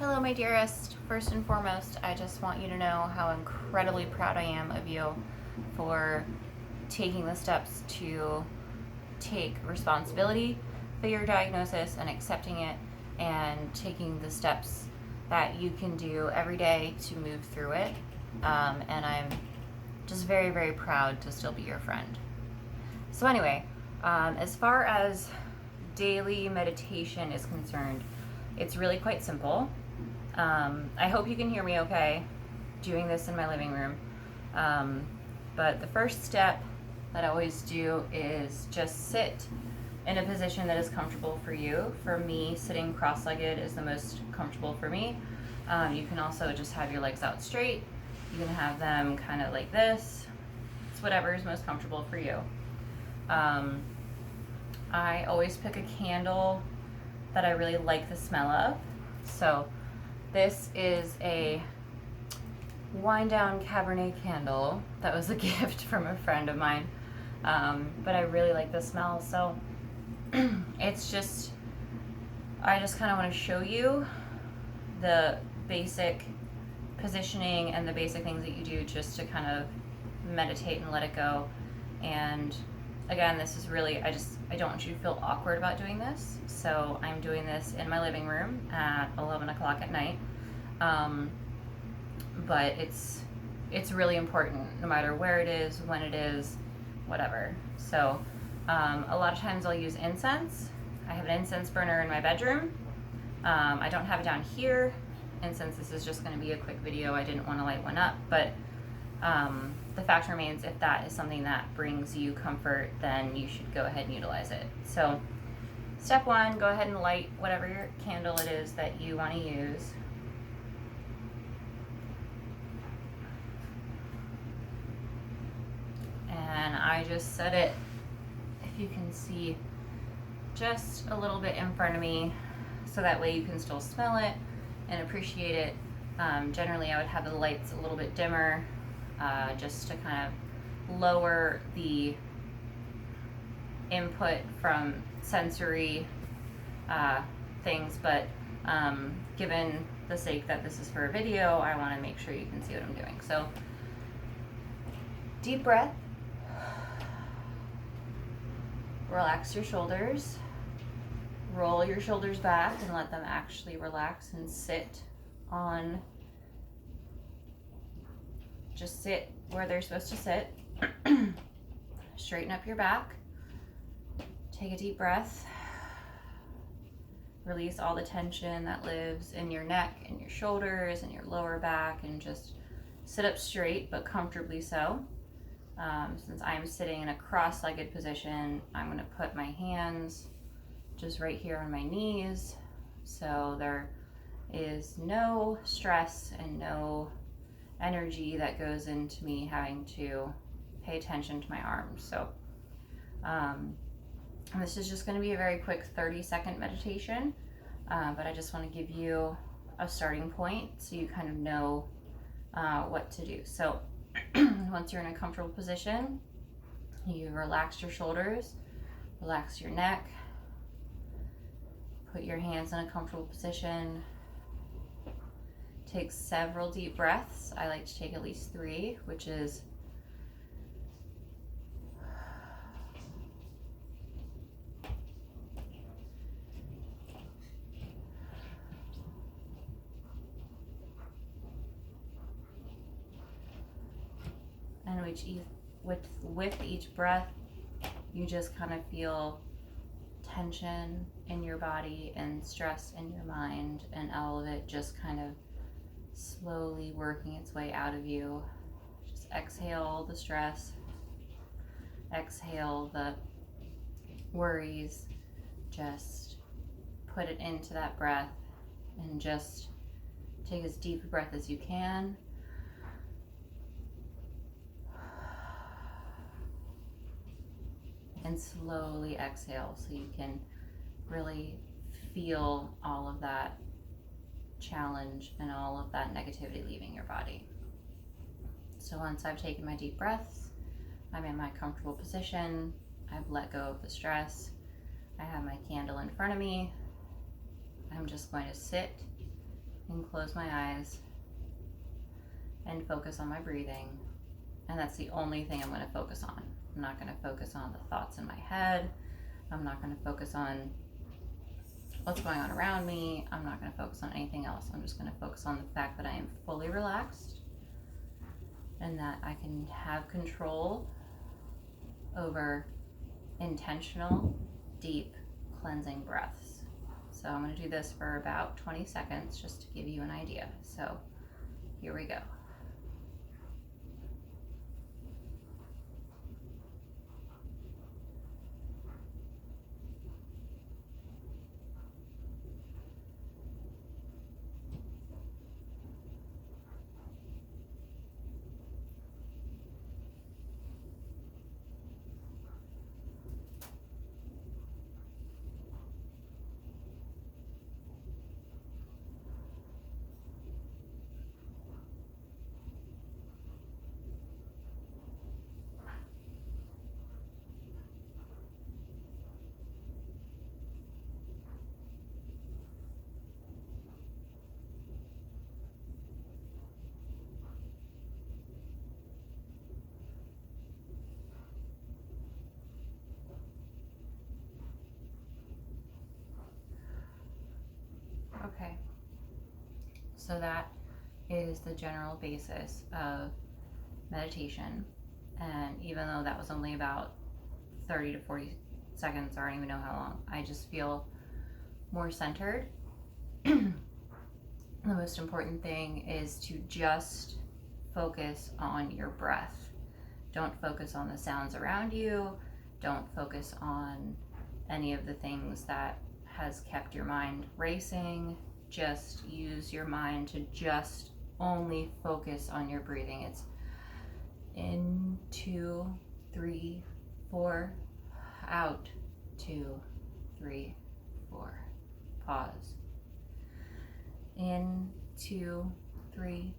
Hello, my dearest. First and foremost, I just want you to know how incredibly proud I am of you for taking the steps to take responsibility for your diagnosis and accepting it, and taking the steps that you can do every day to move through it. And I'm just very, very proud to still be your friend. So, anyway, as far as daily meditation is concerned, it's really quite simple. I hope you can hear me okay doing this in my living room. But the first step that I always do is just sit in a position that is comfortable for you. For me, sitting cross-legged is the most comfortable for me. You can also just have your legs out straight. You can have them kind of like this. It's whatever is most comfortable for you. I always pick a candle that I really like the smell of. So this is a wind down Cabernet candle that was a gift from a friend of mine. But I really like the smell, so it's just, I just kind of want to show you the basic positioning and the basic things that you do just to kind of meditate and let it go. And again, this is really, I don't want you to feel awkward about doing this. So I'm doing this in my living room at 11 o'clock at night. But it's really important no matter where it is, when it is, whatever. So a lot of times I'll use incense. I have an incense burner in my bedroom. I don't have it down here. And since this is just going to be a quick video, I didn't want to light one up. But the fact remains, if that is something that brings you comfort, then you should go ahead and utilize it. So step one, go ahead and light whatever your candle it is that you want to use. And I just set it, if you can see, just a little bit in front of me, so that way you can still smell it and appreciate it. Generally, I would have the lights a little bit dimmer, just to kind of lower the input from sensory things, but given the sake that this is for a video, I want to make sure you can see what I'm doing. So deep breath, relax your shoulders, roll your shoulders back and let them actually relax and sit on, just sit where they're supposed to sit. Straighten up your back, take a deep breath, release all the tension that lives in your neck and your shoulders and your lower back, and just sit up straight, but comfortably so. Since I'm sitting in a cross-legged position, I'm going to put my hands just right here on my knees, so there is no stress and no energy that goes into me having to pay attention to my arms. So this is just going to be a very quick 30-second meditation, but I just want to give you a starting point so you kind of know what to do. So once you're in a comfortable position, you relax your shoulders, relax your neck, put your hands in a comfortable position, take several deep breaths. I like to take at least 3, which is and with each breath, you just kind of feel tension in your body and stress in your mind, and all of it just kind of slowly working its way out of you. Just exhale the stress, exhale the worries, just put it into that breath, and just take as deep a breath as you can. And slowly exhale so you can really feel all of that challenge and all of that negativity leaving your body. So once I've taken my deep breaths, I'm in my comfortable position, I've let go of the stress, I have my candle in front of me, I'm just going to sit and close my eyes and focus on my breathing. And that's the only thing I'm going to focus on. I'm not going to focus on the thoughts in my head. I'm not going to focus on what's going on around me. I'm not going to focus on anything else. I'm just going to focus on the fact that I am fully relaxed and that I can have control over intentional, deep, cleansing breaths. So I'm going to do this for about 20 seconds just to give you an idea. So here we go. Okay, so that is the general basis of meditation. And even though that was only about 30 to 40 seconds, I don't even know how long, I just feel more centered. The most important thing is to just focus on your breath. Don't focus on the sounds around you. Don't focus on any of the things that has kept your mind racing. Just use your mind to just only focus on your breathing. It's in, 2, 3, 4, out, 2, 3, 4. Pause. In, 2, 3,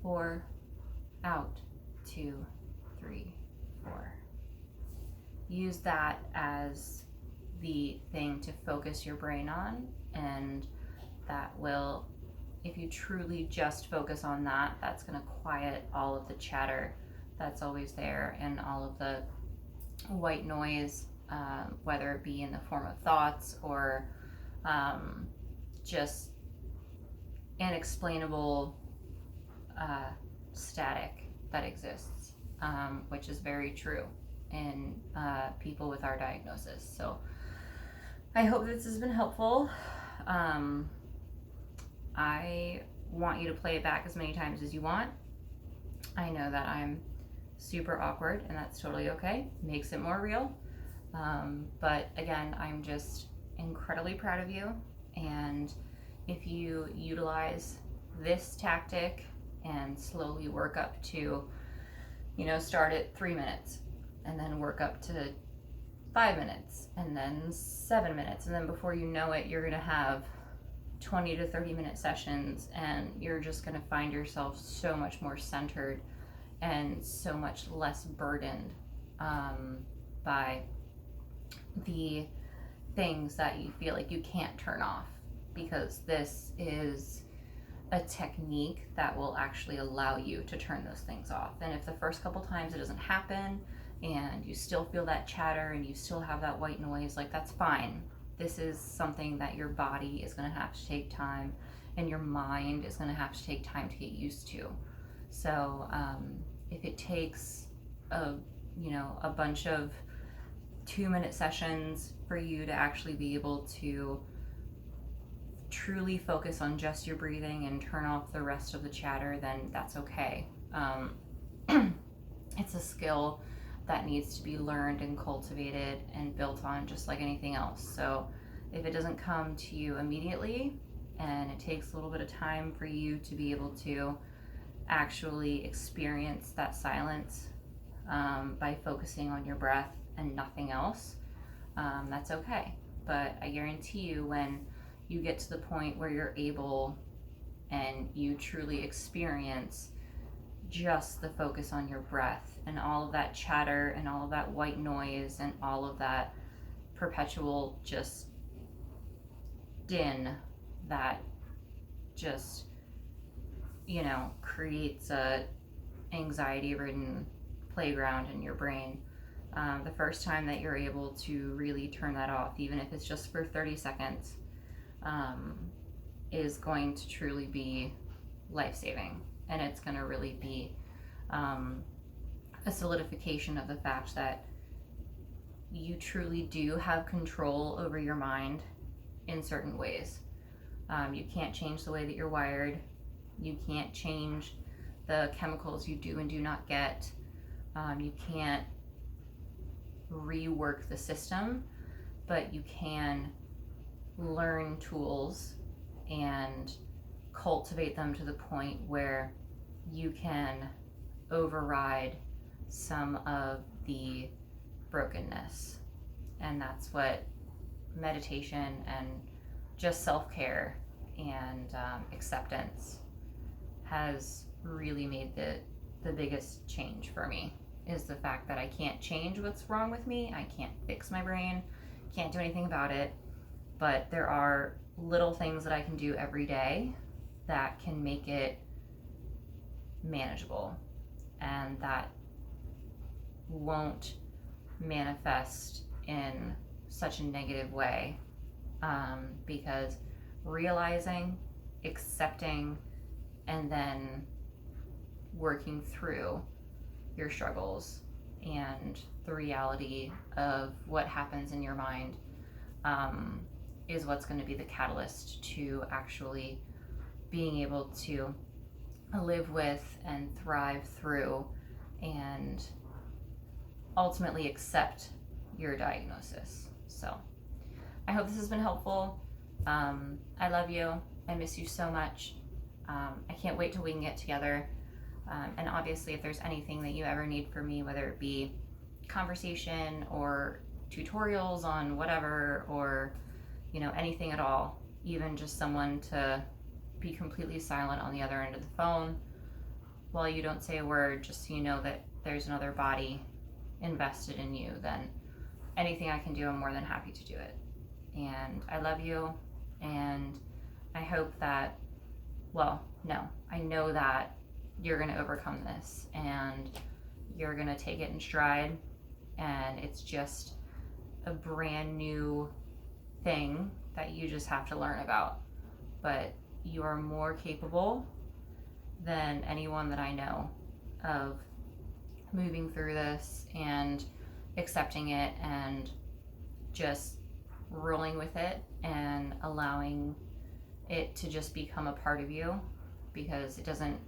4, out, 2, 3, 4. Use that as the thing to focus your brain on, and that will, if you truly just focus on that, that's going to quiet all of the chatter that's always there and all of the white noise, whether it be in the form of thoughts or just inexplainable static that exists, which is very true in people with our diagnosis. So I hope this has been helpful. I want you to play it back as many times as you want. I know that I'm super awkward, and that's totally okay. Makes it more real. But again, I'm just incredibly proud of you. And if you utilize this tactic and slowly work up to, start at 3 minutes and then work up to 5 minutes and then 7 minutes. And then before you know it, you're going to have 20 to 30 minute sessions, and you're just going to find yourself so much more centered and so much less burdened by the things that you feel like you can't turn off, because this is a technique that will actually allow you to turn those things off. And if the first couple times it doesn't happen and you still feel that chatter and you still have that white noise, like, that's fine. This is something that your body is going to have to take time, and your mind is going to have to take time to get used to. So if it takes a bunch of 2-minute sessions for you to actually be able to truly focus on just your breathing and turn off the rest of the chatter, then that's okay. It's a skill that needs to be learned and cultivated and built on, just like anything else. So if it doesn't come to you immediately, and it takes a little bit of time for you to be able to actually experience that silence by focusing on your breath and nothing else, that's okay. But I guarantee you, when you get to the point where you're able and you truly experience just the focus on your breath, and all of that chatter and all of that white noise and all of that perpetual just din that just, creates a anxiety-ridden playground in your brain. The first time that you're able to really turn that off, even if it's just for 30 seconds, is going to truly be life-saving. And it's going to really be a solidification of the fact that you truly do have control over your mind in certain ways. You can't change the way that you're wired. You can't change the chemicals you do and do not get. You can't rework the system, but you can learn tools and cultivate them to the point where you can override some of the brokenness. And that's what meditation and just self-care and acceptance has really made the biggest change for me, is the fact that I can't change what's wrong with me. I can't fix my brain, can't do anything about it, but there are little things that I can do every day that can make it manageable, and that won't manifest in such a negative way, because realizing, accepting, and then working through your struggles and the reality of what happens in your mind is what's going to be the catalyst to actually being able to live with and thrive through and ultimately accept your diagnosis. So I hope this has been helpful. I love you. I miss you so much. I can't wait till we can get together. And obviously, if there's anything that you ever need from me, whether it be conversation or tutorials on whatever, or anything at all, even just someone to be completely silent on the other end of the phone while you don't say a word, just so you know that there's another body invested in you, then anything I can do, I'm more than happy to do it. And I love you, and I hope that, I know that you're going to overcome this, and you're going to take it in stride, and it's just a brand new thing that you just have to learn about. But you are more capable than anyone that I know of moving through this and accepting it and just rolling with it and allowing it to just become a part of you, because it doesn't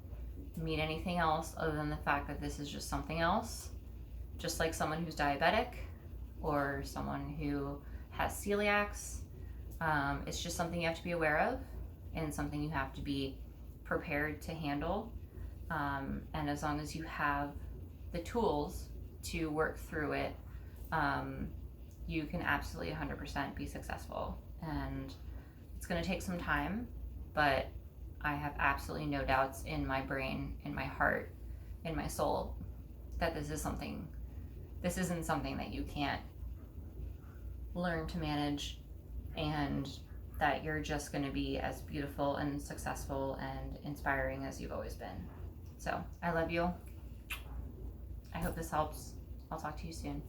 mean anything else other than the fact that this is just something else. Just like someone who's diabetic or someone who has celiacs, it's just something you have to be aware of and something you have to be prepared to handle. And as long as you have the tools to work through it, you can absolutely 100% be successful. And it's going to take some time, but I have absolutely no doubts in my brain, in my heart, in my soul, that this isn't something that you can't learn to manage, and that you're just going to be as beautiful and successful and inspiring as you've always been. So I love you. I hope this helps. I'll talk to you soon.